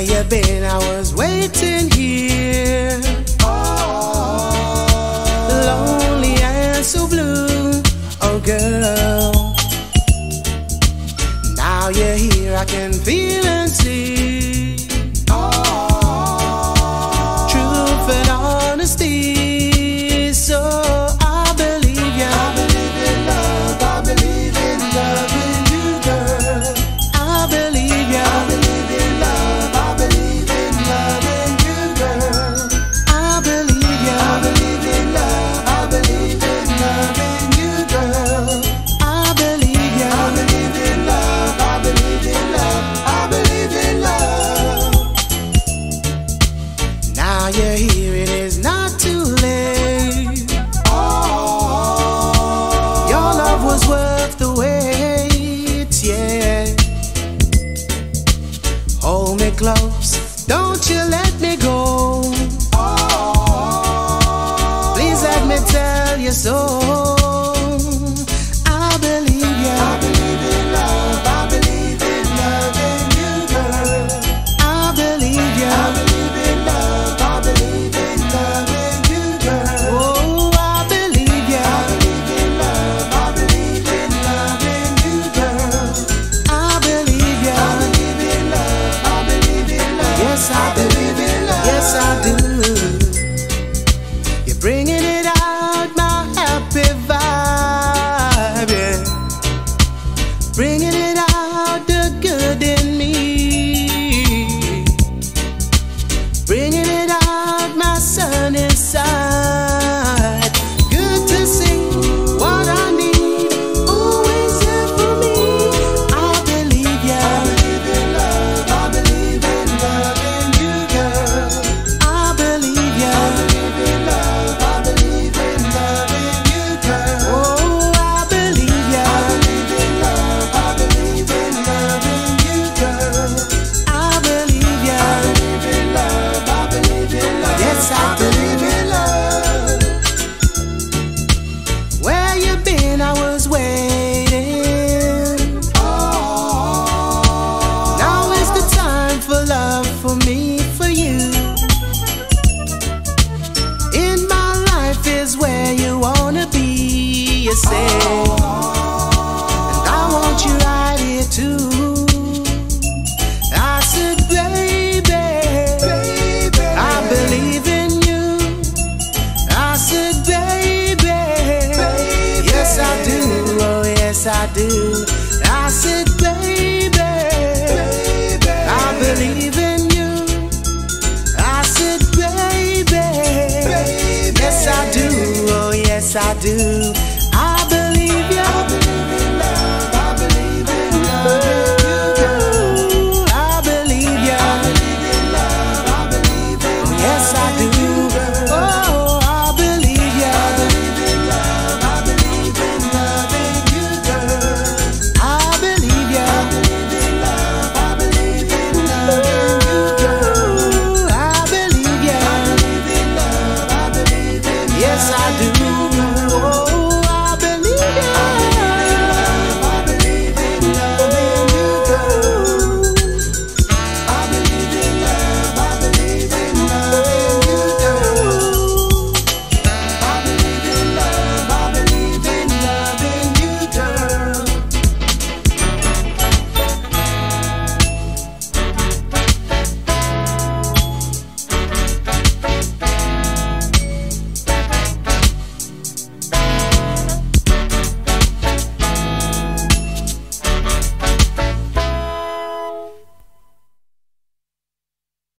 Where you been? I was waiting here. Lonely and so blue. Oh girl, now you're here, I can feel and see. Truth and honesty. So I believe ya. I believe in love. I believe in loving you, girl. I believe ya. I believe in love. I believe in loving you, girl. I believe ya. I believe in love. I believe in loving you, girl. I believe ya. I believe in love. I believe in love. I believe in love. Now you're here, it is not too late. Your love was worth the wait, yeah. Hold me close, don't you let me go. Please let me tell you so. I believe ya. I believe in love. I believe in loving you, girl. I believe ya. I believe in love. I believe in loving you, girl. Oh, I believe ya. I believe in love. I believe in loving you, girl. I believe ya. I believe in love. I believe in love. Yes, I believe in love. Yes, I do. You're bringing it out, my happy vibe, yeah. Bringing it out, the good in me. Bringing it out, my sun inside. Good to see what I need, always there for me. I believe ya. I believe in love. I believe in loving you, girl. I believe ya. I believe in love. I believe in loving you, girl. Oh, I believe ya. I believe in love. I believe in loving you, girl. I believe ya. I believe in love. I believe in love. Yes, I believe in love. Where you been? I was waiting. Now is the time for love, for me, for you. In my life is where you wanna be, you say. And I want you right here too. I said, baby, I believe in you. I said, baby, yes I do. Oh yes I do. I said, baby, I believe in you. I said, baby, yes I do. Oh yes I do.